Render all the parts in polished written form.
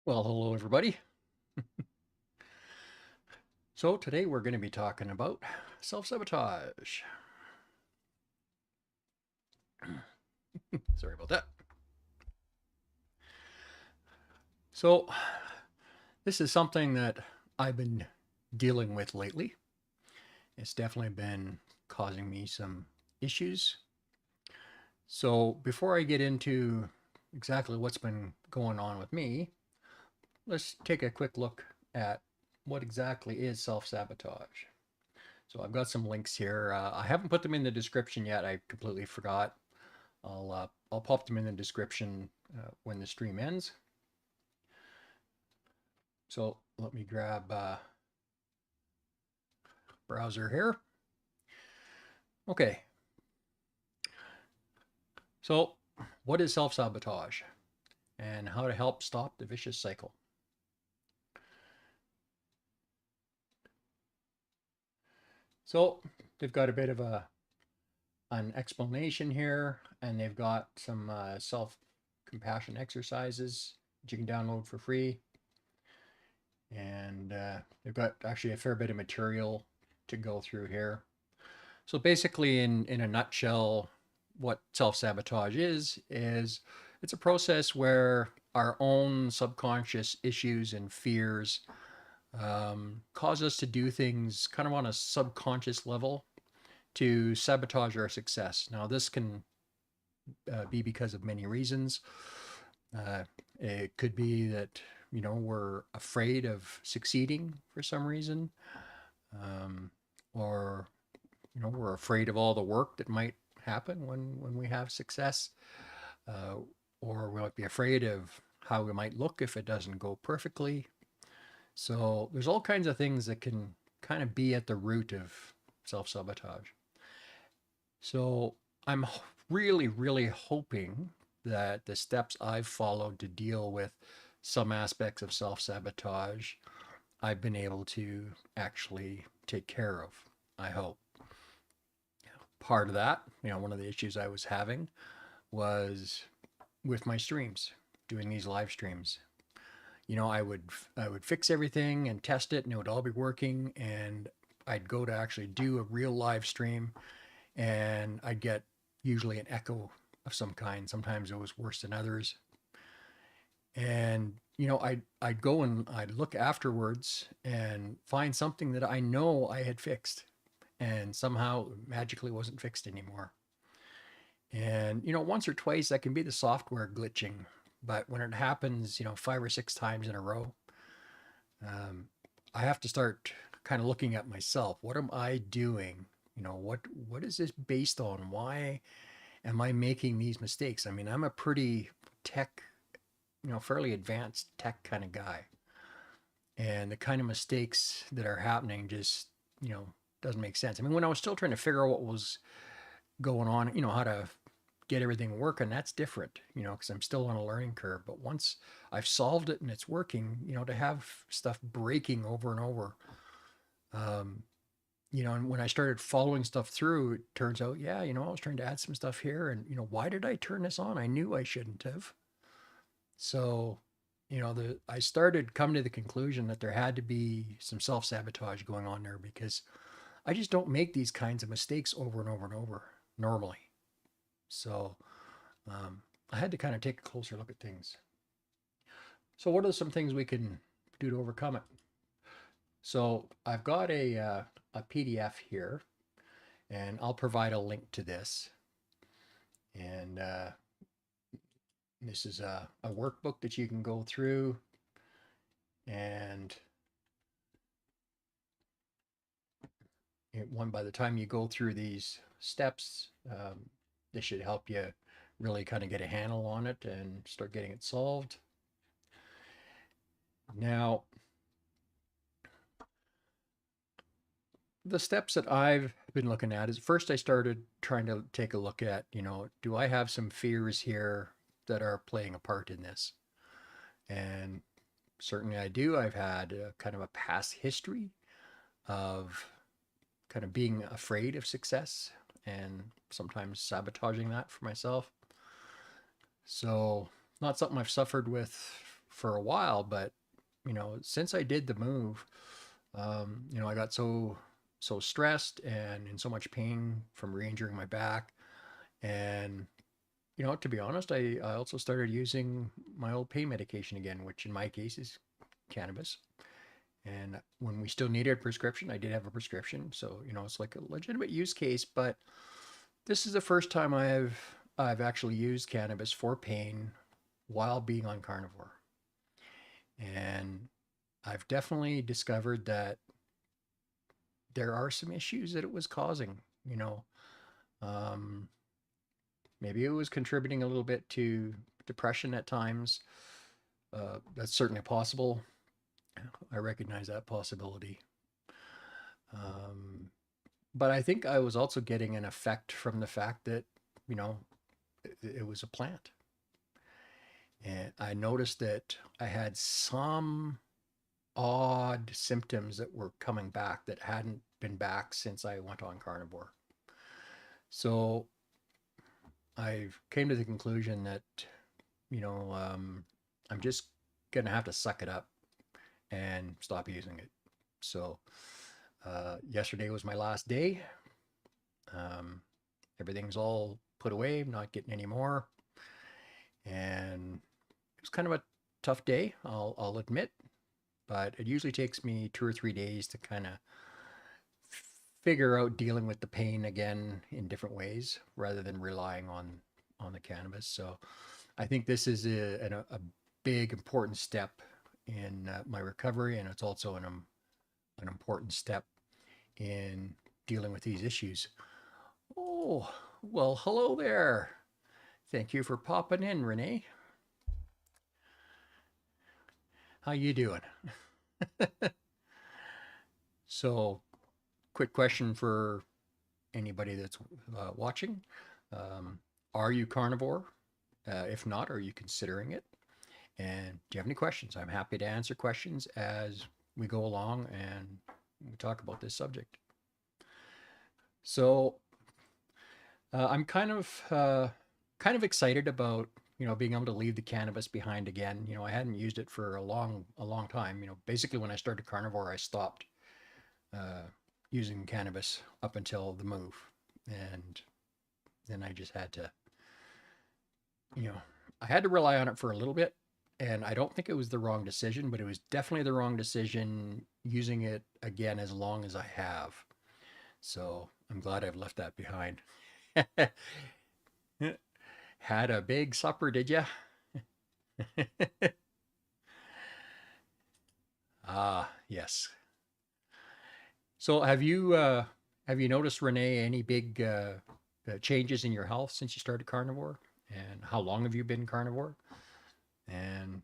Well, hello everybody. So today we're going to be talking about self-sabotage. Sorry about that. So this is something that I've been dealing with lately. It's definitely been causing me some issues. So before I get into exactly what's been going on with me, let's take a quick look at what exactly is self-sabotage. So I've got some links here. I haven't put them in the description yet. I completely forgot. I'll pop them in the description when the stream ends. So let me grab browser here. Okay, so what is self-sabotage and how to help stop the vicious cycle? So they've got a bit of an explanation here, and they've got some self-compassion exercises that you can download for free. And they've got actually a fair bit of material to go through here. So basically, in a nutshell, what self-sabotage is it's a process where our own subconscious issues and fears cause us to do things kind of on a subconscious level to sabotage our success. Now, this can be because of many reasons. It could be that, we're afraid of succeeding for some reason, or we're afraid of all the work that might happen when we have success, uh, or we might be afraid of how we might look if it doesn't go perfectly. So there's all kinds of things that can kind of be at the root of self-sabotage. So I'm really, really hoping that the steps I've followed to deal with some aspects of self-sabotage, I've been able to actually take care of, I hope. Part of that, one of the issues I was having was with my streams, doing these live streams. I would fix everything and test it, and it would all be working. And I'd go to actually do a real live stream, and I'd get usually an echo of some kind. Sometimes it was worse than others. And I'd go and I'd look afterwards and find something that I know I had fixed, and somehow magically wasn't fixed anymore. And once or twice that can be the software glitching, but when it happens, 5 or 6 times in a row, um, I have to start kind of looking at myself. What am I doing? What is this based on? Why am I making these mistakes? I mean, I'm a pretty tech, fairly advanced tech kind of guy, and the kind of mistakes that are happening just, doesn't make sense. I mean, when I was still trying to figure out what was going on, how to get everything working, that's different, because I'm still on a learning curve. But once I've solved it and it's working, to have stuff breaking over and over, um, and when I started following stuff through, it turns out, yeah, I was trying to add some stuff here, and why did I turn this on? I knew I shouldn't have. So, I started coming to the conclusion that there had to be some self-sabotage going on there, because I just don't make these kinds of mistakes over and over and over normally. So, I had to kind of take a closer look at things. So, what are some things we can do to overcome it? So, I've got a PDF here, and I'll provide a link to this. And this is a workbook that you can go through, and by the time you go through these steps, this should help you really kind of get a handle on it and start getting it solved. Now, the steps that I've been looking at is, first I started trying to take a look at, do I have some fears here that are playing a part in this? And certainly I do. I've had kind of a past history of kind of being afraid of success and sometimes sabotaging that for myself. So, not something I've suffered with for a while, but since I did the move, I got so stressed and in so much pain from re-injuring my back, and to be honest, I also started using my old pain medication again, which in my case is cannabis. And when we still needed a prescription, I did have a prescription, so it's like a legitimate use case. But this is the first time I've actually used cannabis for pain while being on carnivore, and I've definitely discovered that there are some issues that it was causing. Um, Maybe it was contributing a little bit to depression at times. That's certainly possible. I recognize that possibility. Um, but I think I was also getting an effect from the fact that, you know, it was a plant. And I noticed that I had some odd symptoms that were coming back that hadn't been back since I went on carnivore. So I came to the conclusion that, I'm just going to have to suck it up and stop using it. So yesterday was my last day. Um, Everything's all put away, I'm not getting any more. And it was kind of a tough day, I'll admit, but it usually takes me 2 or 3 days to kind of figure out dealing with the pain again in different ways rather than relying on the cannabis. So I think this is a big important step in my recovery, and it's also an important step in dealing with these issues. Oh, well, hello there. Thank you for popping in, Renee. How you doing? So, quick question for anybody that's watching. Um, are you carnivore? If not, are you considering it? And do you have any questions? I'm happy to answer questions as we go along and we talk about this subject. So, I'm kind of excited about being able to leave the cannabis behind again. I hadn't used it for a long time. Basically when I started carnivore, I stopped uh, using cannabis up until the move, and then I just had to, you know, I had to rely on it for a little bit. And I don't think it was the wrong decision, but it was definitely the wrong decision using it again as long as I have. So I'm glad I've left that behind. Had a big supper, did you? Ah, yes. So have you noticed, Renee, any big changes in your health since you started carnivore? And how long have you been carnivore? And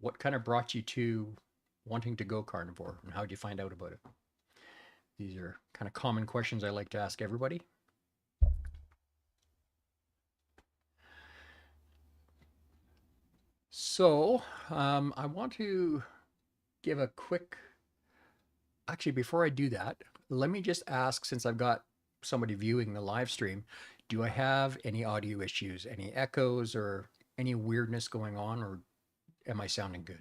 what kind of brought you to wanting to go carnivore? And how did you find out about it? These are kind of common questions I like to ask everybody. So I want to give a quick, actually, before I do that, let me just ask, since I've got somebody viewing the live stream, do I have any audio issues, any echoes or any weirdness going on, or am I sounding good?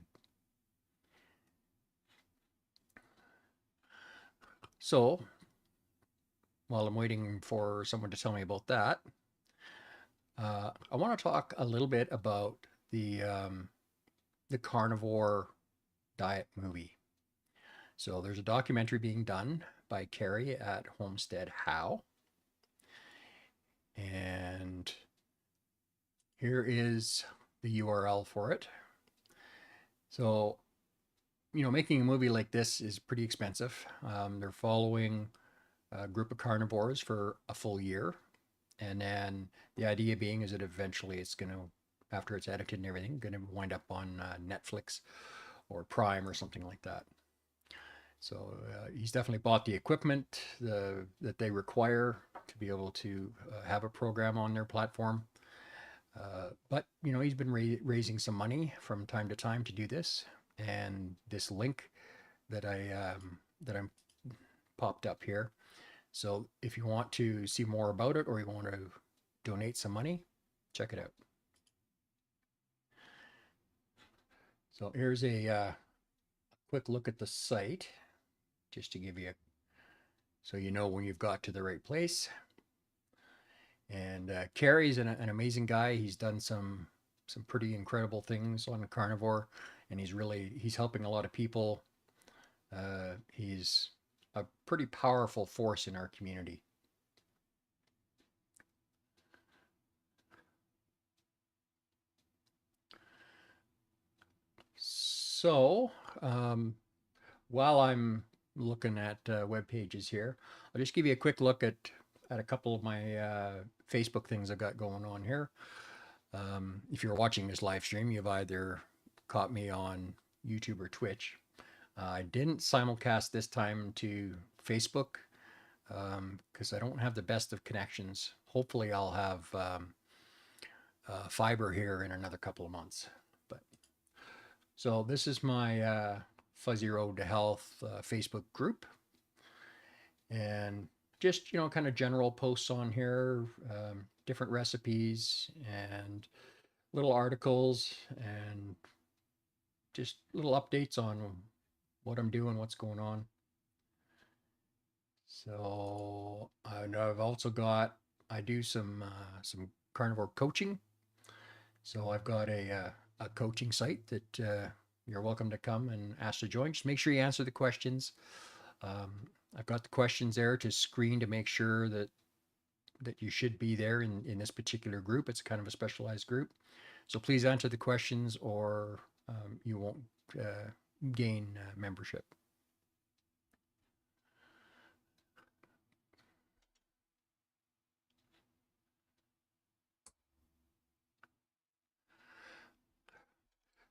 So while I'm waiting for someone to tell me about that, I want to talk a little bit about the carnivore diet movie. So there's a documentary being done by Carrie at Homestead How. And here is the URL for it. So, making a movie like this is pretty expensive. They're following a group of carnivores for a full year. And then the idea being is that eventually it's going to, after it's edited and everything, going to wind up on Netflix or Prime or something like that. So he's definitely bought the equipment that they require to be able to have a program on their platform. But he's been raising some money from time to time to do this, and this link that I'm popped up here. So if you want to see more about it or you want to donate some money, check it out. So here's a quick look at the site, just to give you so you know when you've got to the right place. And Carrie's an amazing guy. He's done some pretty incredible things on Carnivore, and he's helping a lot of people. He's a pretty powerful force in our community. So, while I'm looking at web pages here, I'll just give you a quick look at a couple of my Facebook things I've got going on here. If you're watching this live stream, you've either caught me on YouTube or Twitch. I didn't simulcast this time to Facebook because I don't have the best of connections. Hopefully, I'll have fiber here in another couple of months. But so this is my Fuzzy Road to Health Facebook group, and just kind of general posts on here, different recipes and little articles, and just little updates on what I'm doing, what's going on. So I've also got I do some carnivore coaching. So I've got a coaching site that you're welcome to come and ask to join. Just make sure you answer the questions. I've got the questions there to screen to make sure that you should be there in this particular group. It's kind of a specialized group. So please answer the questions, or you won't gain membership.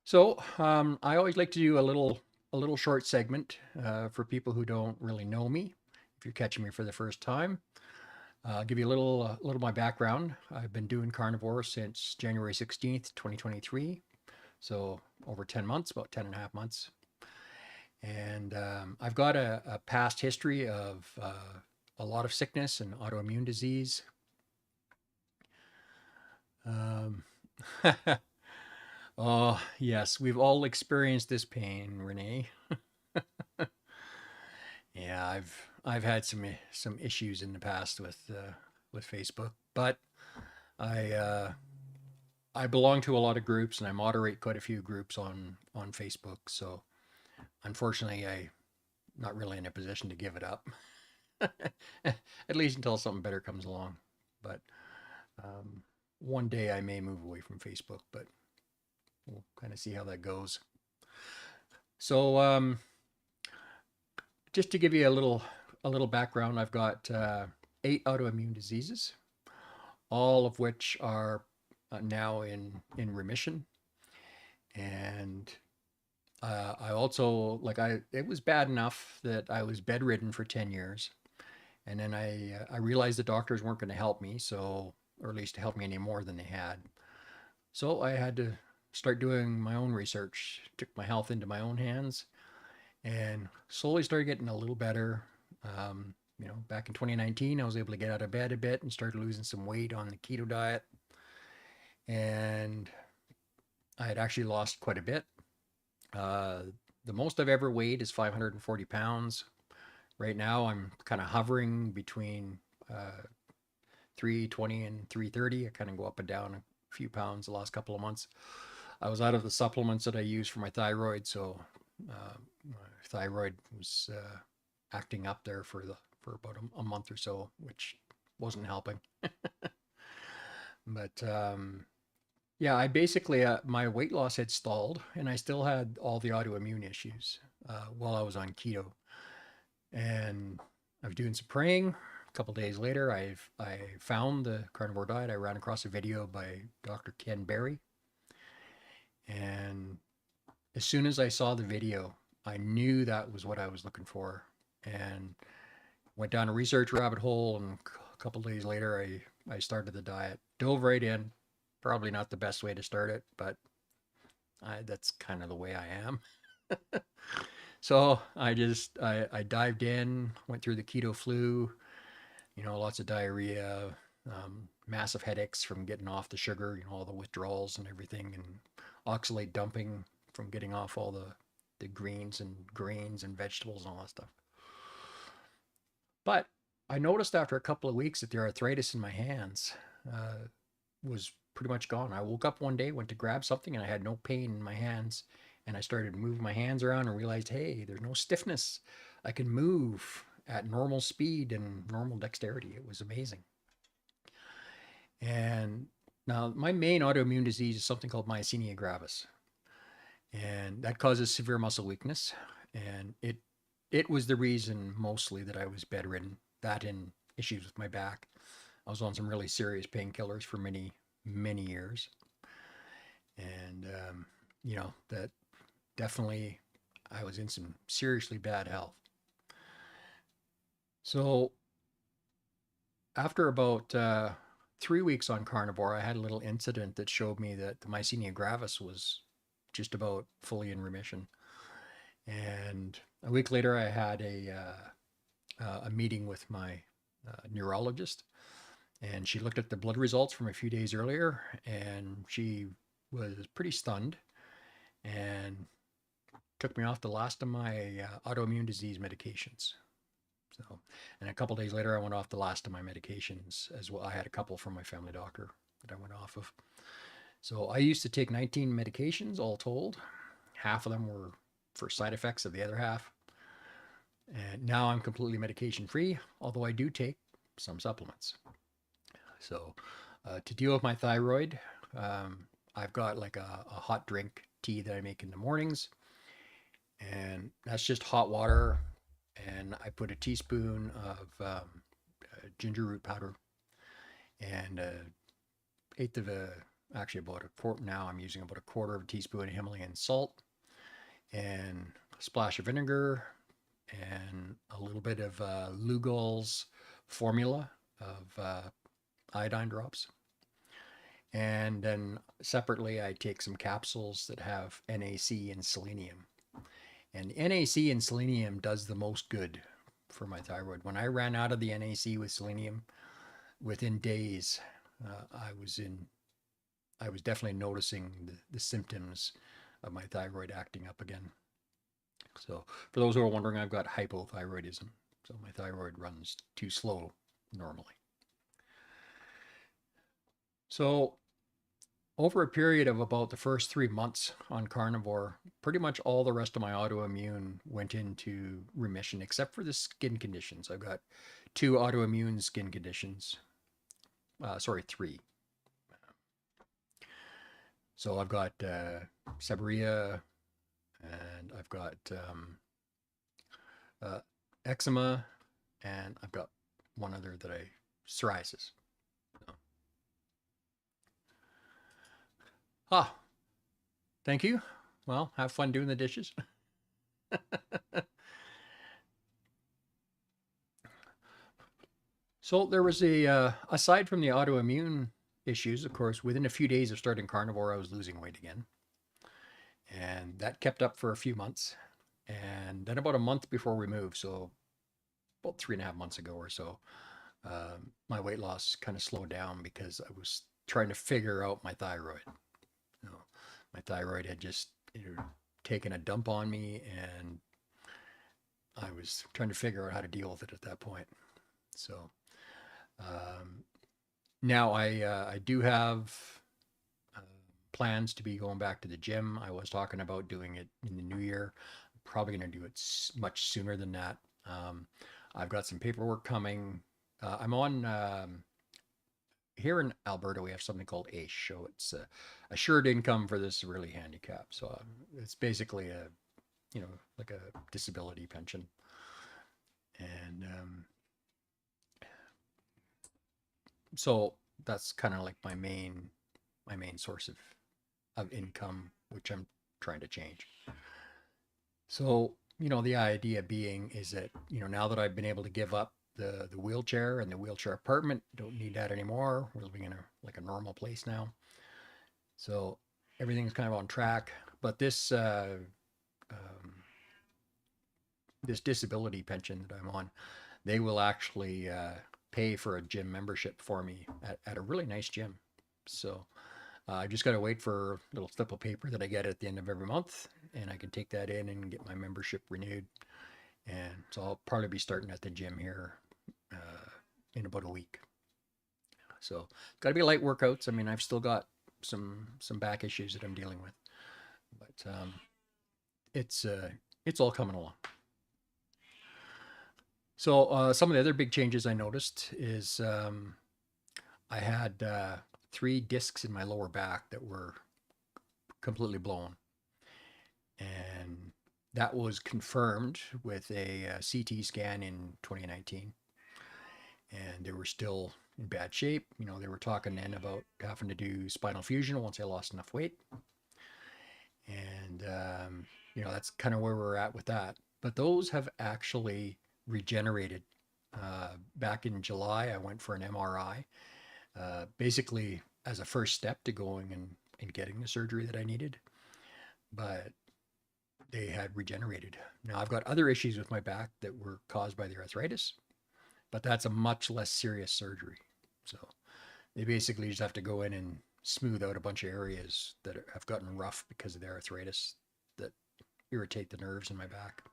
So I always like to do a little short segment for people who don't really know me. If you're catching me for the first time, I'll give you a little of my background. I've been doing carnivore since January 16th, 2023. So over 10 months, about 10 and a half months. And I've got a past history of a lot of sickness and autoimmune disease. Oh, yes, we've all experienced this pain, Renee. Yeah, I've had some issues in the past with Facebook, but I I belong to a lot of groups, and I moderate quite a few groups on Facebook. So unfortunately, I'm not really in a position to give it up, at least until something better comes along. But um, one day I may move away from Facebook, but we'll kind of see how that goes. So just to give you a little background, I've got 8 autoimmune diseases, all of which are now in remission. And I also it was bad enough that I was bedridden for 10 years, and then I realized the doctors weren't going to help me, so or at least help me any more than they had. So I had to start doing my own research. Took my health into my own hands, and slowly started getting a little better. Back in 2019, I was able to get out of bed a bit and started losing some weight on the keto diet, and I had actually lost quite a bit. Uh, the most I've ever weighed is 540 pounds. Right now, I'm kind of hovering between 320 and 330. I kind of go up and down a few pounds the last couple of months. I was out of the supplements that I use for my thyroid, so my thyroid was acting up there for about a month or so, which wasn't helping. But yeah, I basically my weight loss had stalled, and I still had all the autoimmune issues while I was on keto. And I was doing some praying. A couple days later, I found the carnivore diet. I ran across a video by Dr. Ken Berry, and as soon as I saw the video, I knew that was what I was looking for, and went down a research rabbit hole. And a couple days later, I started the diet, dove right in. Probably not the best way to start it, but that's kind of the way I am. So I dived in, went through the keto flu, lots of diarrhea, massive headaches from getting off the sugar, all the withdrawals and everything, and oxalate dumping from getting off all the greens and grains and vegetables and all that stuff. But I noticed after a couple of weeks that the arthritis in my hands was pretty much gone. I woke up one day, went to grab something, and I had no pain in my hands. And I started moving my hands around and realized, hey, there's no stiffness. I can move at normal speed and normal dexterity. It was amazing. And now my main autoimmune disease is something called myasthenia gravis. And that causes severe muscle weakness. And it was the reason mostly that I was bedridden, that and issues with my back. I was on some really serious painkillers for many, many years. And, that definitely, I was in some seriously bad health. So after about 3 weeks on carnivore, I had a little incident that showed me that the myasthenia gravis was just about fully in remission. And a week later, I had a meeting with my neurologist, and she looked at the blood results from a few days earlier, and she was pretty stunned and took me off the last of my autoimmune disease medications. So, and a couple days later, I went off the last of my medications as well. I had a couple from my family doctor that I went off of. So I used to take 19 medications all told. Half of them were for side effects of the other half. And now I'm completely medication free, although I do take some supplements. So to deal with my thyroid, I've got like a hot drink tea that I make in the mornings. And that's just hot water. And I put a teaspoon of ginger root powder and eighth of a, actually about a quarter, now I'm using about a quarter of a teaspoon of Himalayan salt and a splash of vinegar and a little bit of Lugol's formula of iodine drops. And then separately, I take some capsules that have NAC and selenium. And NAC and selenium does the most good for my thyroid. When I ran out of the NAC with selenium, within days, I was definitely noticing the symptoms of my thyroid acting up again. So for those who are wondering, I've got hypothyroidism. So my thyroid runs too slow normally. So over a period of about the first 3 months on carnivore, pretty much all the rest of my autoimmune went into remission, except for the skin conditions. I've got 2 autoimmune skin conditions. Sorry, 3. So I've got seborrhea, and I've got eczema, and I've got one other that psoriasis. Ah, thank you. Well, have fun doing the dishes. So there was aside from the autoimmune issues, of course, within a few days of starting carnivore, I was losing weight again. And that kept up for a few months. And then about a month before we moved, so about 3.5 months ago or so, my weight loss kind of slowed down because I was trying to figure out my thyroid. My thyroid had just taken a dump on me, and I was trying to figure out how to deal with it at that point. So now I do have plans to be going back to the gym. I was talking about doing it in the new year. I'm probably going to do it much sooner than that. I've got some paperwork coming. I'm on here in Alberta, we have something called AISH, so it's assured income for this severely handicapped. So it's basically like a disability pension. And so that's kind of like my main source of income, which I'm trying to change. So, the idea being is that, now that I've been able to give up the wheelchair and the wheelchair apartment, don't need that anymore. We're living in a normal place now. So everything's kind of on track. But this this disability pension that I'm on, they will actually pay for a gym membership for me at a really nice gym. So I just got to wait for a little slip of paper that I get at the end of every month, and I can take that in and get my membership renewed. And so I'll probably be starting at the gym here in about a week. So got to be light workouts. I mean, I've still got some back issues that I'm dealing with, but it's it's all coming along. So some of the other big changes I noticed is I had 3 discs in my lower back that were completely blown, and that was confirmed with a CT scan in 2019, and they were still in bad shape. You know, they were talking then about having to do spinal fusion once I lost enough weight, and you know, that's kind of where we're at with that. But those have actually regenerated. Back in July, I went for an MRI, basically as a first step to going and getting the surgery that I needed. But they had regenerated. Now I've got other issues with my back that were caused by the arthritis, but that's a much less serious surgery. So they basically just have to go in and smooth out a bunch of areas that have gotten rough because of the arthritis that irritate the nerves in my back.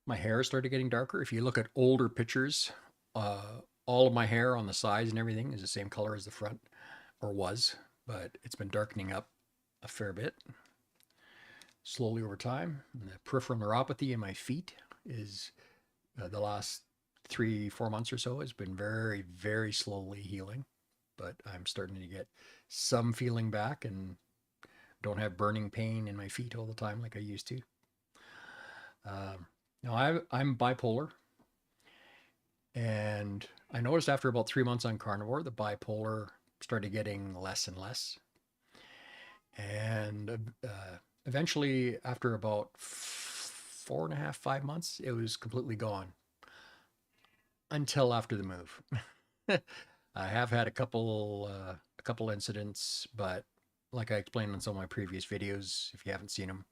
My hair started getting darker. If you look at older pictures, all of my hair on the sides and everything is the same color as the front, or was, but it's been darkening up a fair bit slowly over time. And the peripheral neuropathy in my feet is the last 3-4 months or so has been very, very slowly healing, but I'm starting to get some feeling back and don't have burning pain in my feet all the time like I used to. Now I'm bipolar, and I noticed after about 3 months on carnivore, the bipolar started getting less and less. And eventually, after about 4.5, 5 months, it was completely gone until after the move. I have had a couple incidents, but like I explained on some of my previous videos, if you haven't seen them,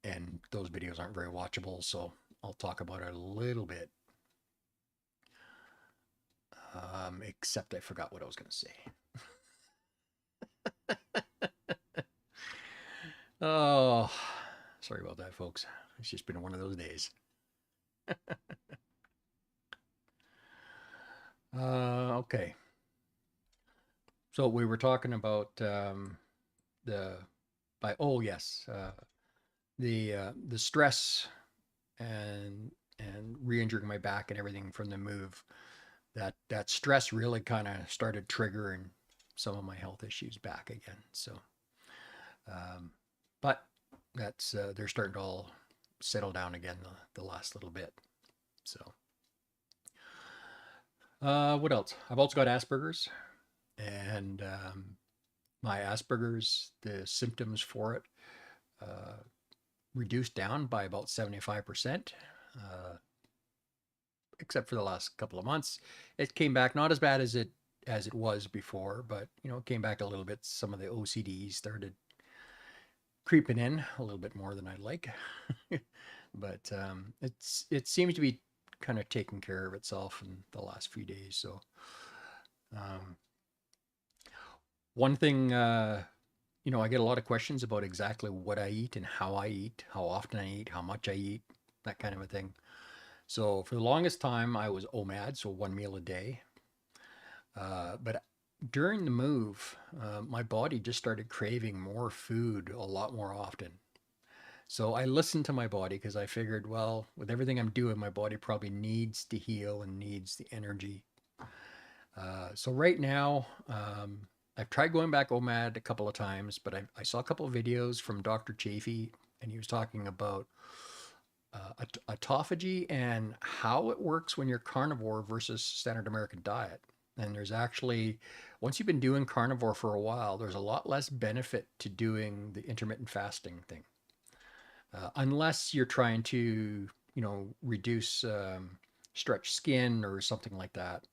and those videos aren't very watchable, so I'll talk about it a little bit. Except I forgot what I was going to say. Oh, sorry about that, folks. It's just been one of those days. Okay. So we were talking about the oh yes, the stress and re-injuring my back and everything from the move. That stress really kind of started triggering some of my health issues back again. So, but that's they're starting to all settle down again the last little bit. So, what else? I've also got Asperger's, and my Asperger's, the symptoms for it reduced down by about 75%, except for the last couple of months. It came back not as bad as it was before, but you know, it came back a little bit. Some of the OCD started creeping in a little bit more than I'd like, but it seems to be kind of taking care of itself in the last few days. So one thing, you know, I get a lot of questions about exactly what I eat and how I eat, how often I eat, how much I eat, that kind of a thing. So for the longest time, I was OMAD, so 1 meal a day. But during the move, my body just started craving more food a lot more often. So I listened to my body because I figured, well, with everything I'm doing, my body probably needs to heal and needs the energy. So right now, I've tried going back OMAD a couple of times, but I saw a couple of videos from Dr. Chafee, and he was talking about autophagy and how it works when you're carnivore versus standard American diet. And there's actually, once you've been doing carnivore for a while, there's a lot less benefit to doing the intermittent fasting thing. Unless you're trying to, you know, reduce stretch skin or something like that,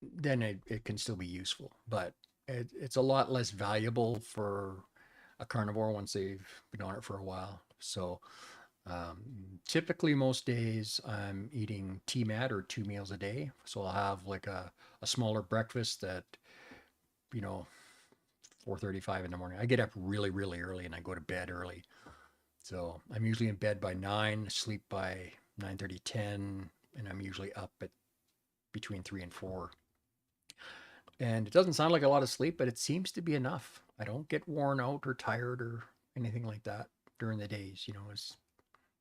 then it can still be useful. But it's a lot less valuable for a carnivore once they've been on it for a while. So Typically, most days I'm eating TMAD or 2 meals a day. So I'll have like a smaller breakfast at, you know, 4:35 in the morning. I get up really, really early and I go to bed early. So I'm usually in bed by 9, sleep by 9:30, 10, and I'm usually up at between 3 and 4. And it doesn't sound like a lot of sleep, but it seems to be enough. I don't get worn out or tired or anything like that during the days.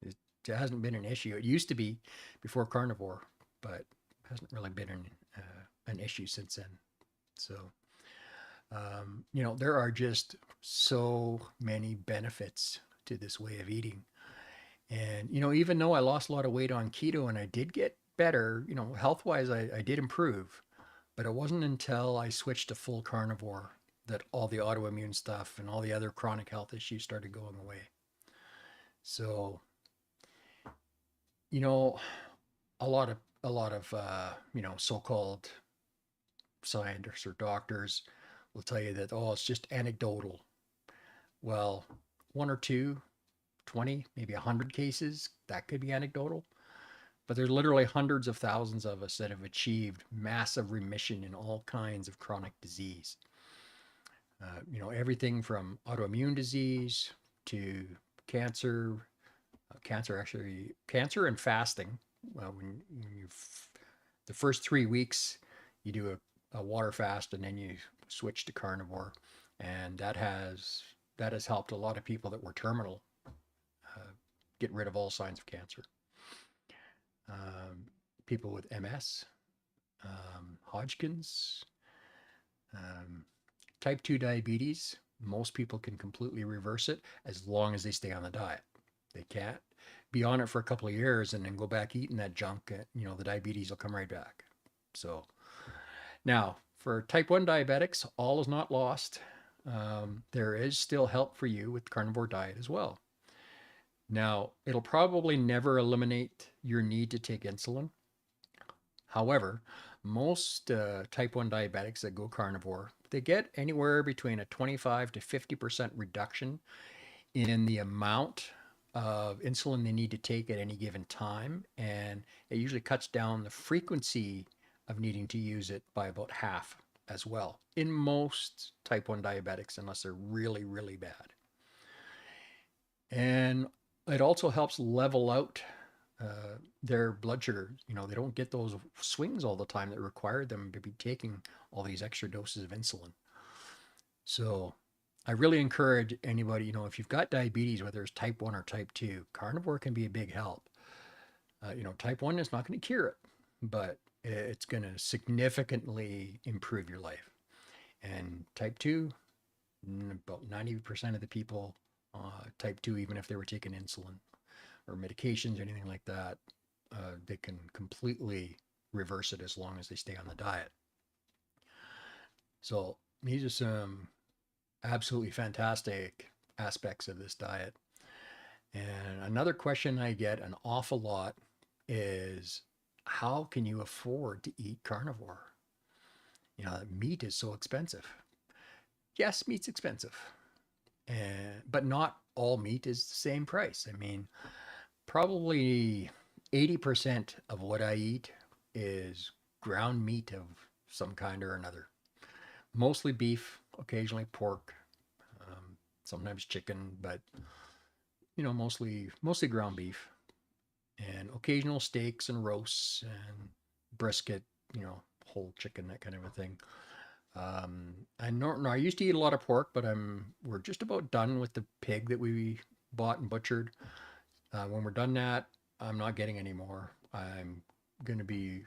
It hasn't been an issue. It used to be before carnivore, but hasn't really been an issue since then. So, there are just so many benefits to this way of eating. And, even though I lost a lot of weight on keto and I did get better, health wise, I did improve. But it wasn't until I switched to full carnivore that all the autoimmune stuff and all the other chronic health issues started going away. So, you know, a lot of so-called scientists or doctors will tell you that, oh, it's just anecdotal. Well, one or two, 20, maybe 100 cases, that could be anecdotal. But there's literally hundreds of thousands of us that have achieved massive remission in all kinds of chronic disease. Everything from autoimmune disease to cancer, cancer and fasting. Well, when you the first 3 weeks, you do a water fast and then you switch to carnivore, and that has helped a lot of people that were terminal get rid of all signs of cancer. People with MS, Hodgkin's, um, type 2 diabetes, most people can completely reverse it as long as they stay on the diet. They can't be on it for a couple of years and then go back eating that junk. The diabetes will come right back. So now for type 1 diabetics, all is not lost. There is still help for you with carnivore diet as well. Now, it'll probably never eliminate your need to take insulin. However, most type 1 diabetics that go carnivore, they get anywhere between a 25 to 50% reduction in the amount of insulin they need to take at any given time. And it usually cuts down the frequency of needing to use it by about half as well in most type 1 diabetics, unless they're really, really bad. And it also helps level out their blood sugar. They don't get those swings all the time that require them to be taking all these extra doses of insulin. So I really encourage anybody, if you've got diabetes, whether it's type 1 or type 2, carnivore can be a big help. Type 1 is not going to cure it, but it's going to significantly improve your life. And type 2, about 90% of the people, type 2, even if they were taking insulin or medications or anything like that, they can completely reverse it as long as they stay on the diet. So these are some absolutely fantastic aspects of this diet. And another question I get an awful lot is, how can you afford to eat carnivore? Meat is so expensive. Yes, meat's expensive, but not all meat is the same price. I mean, probably 80% of what I eat is ground meat of some kind or another. Mostly beef, occasionally pork, sometimes chicken, but mostly ground beef, and occasional steaks and roasts and brisket, whole chicken, that kind of a thing. I used to eat a lot of pork, but we're just about done with the pig that we bought and butchered. When we're done that, I'm not getting any more. I'm going to be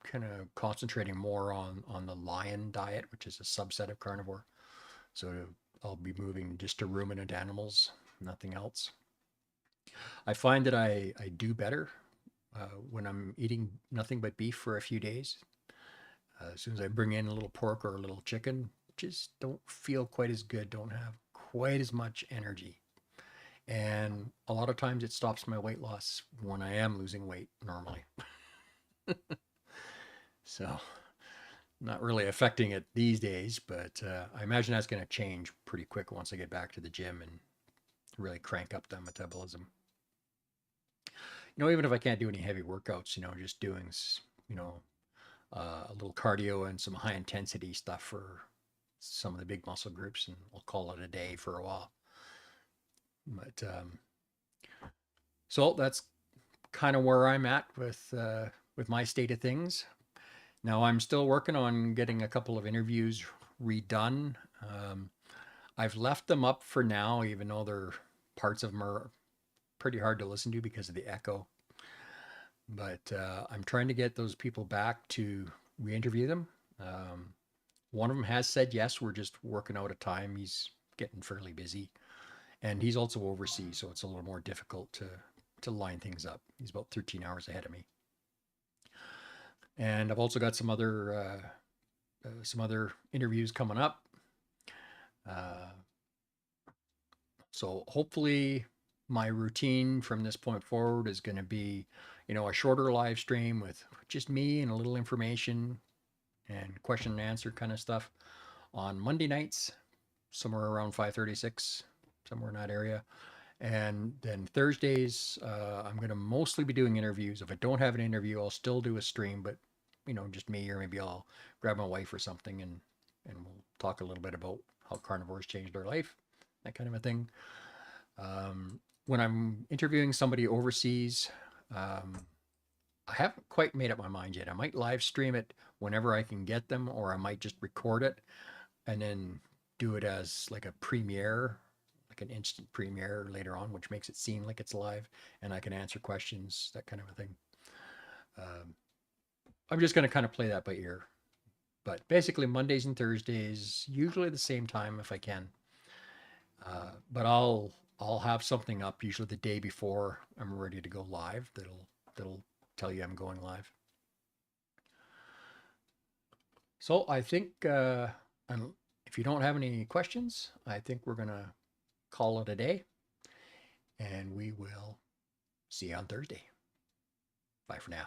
kind of concentrating more on the lion diet, which is a subset of carnivore. So I'll be moving just to ruminant animals, nothing else. I find that I do better when I'm eating nothing but beef for a few days. As soon as I bring in a little pork or a little chicken, just don't feel quite as good, don't have quite as much energy. And a lot of times it stops my weight loss when I am losing weight normally. So not really affecting it these days, but I imagine that's going to change pretty quick once I get back to the gym and really crank up the metabolism. even if I can't do any heavy workouts, just doing, a little cardio and some high intensity stuff for some of the big muscle groups, and we'll call it a day for a while. But so that's kind of where I'm at with my state of things. Now I'm still working on getting a couple of interviews redone. I've left them up for now, even though they're parts of them are pretty hard to listen to because of the echo. But I'm trying to get those people back to re-interview them. One of them has said yes. We're just working out a time. He's getting fairly busy, and he's also overseas, so it's a little more difficult to line things up. He's about 13 hours ahead of me. And I've also got some other interviews coming up. So hopefully my routine from this point forward is going to be, a shorter live stream with just me and a little information and question and answer kind of stuff on Monday nights, somewhere around 5:36, somewhere in that area. And then Thursdays, I'm going to mostly be doing interviews. If I don't have an interview, I'll still do a stream, but just me, or maybe I'll grab my wife or something, and we'll talk a little bit about how carnivores changed our life, that kind of a thing. When I'm interviewing somebody overseas, I haven't quite made up my mind yet. I might live stream it whenever I can get them, or I might just record it and then do it as like a premiere, like an instant premiere later on, which makes it seem like it's live and I can answer questions, that kind of a thing. I'm just going to kind of play that by ear. But basically Mondays and Thursdays, usually the same time if I can. But I'll have something up usually the day before I'm ready to go live that'll tell you I'm going live. So I think if you don't have any questions, I think we're going to call it a day, and we will see you on Thursday. Bye for now.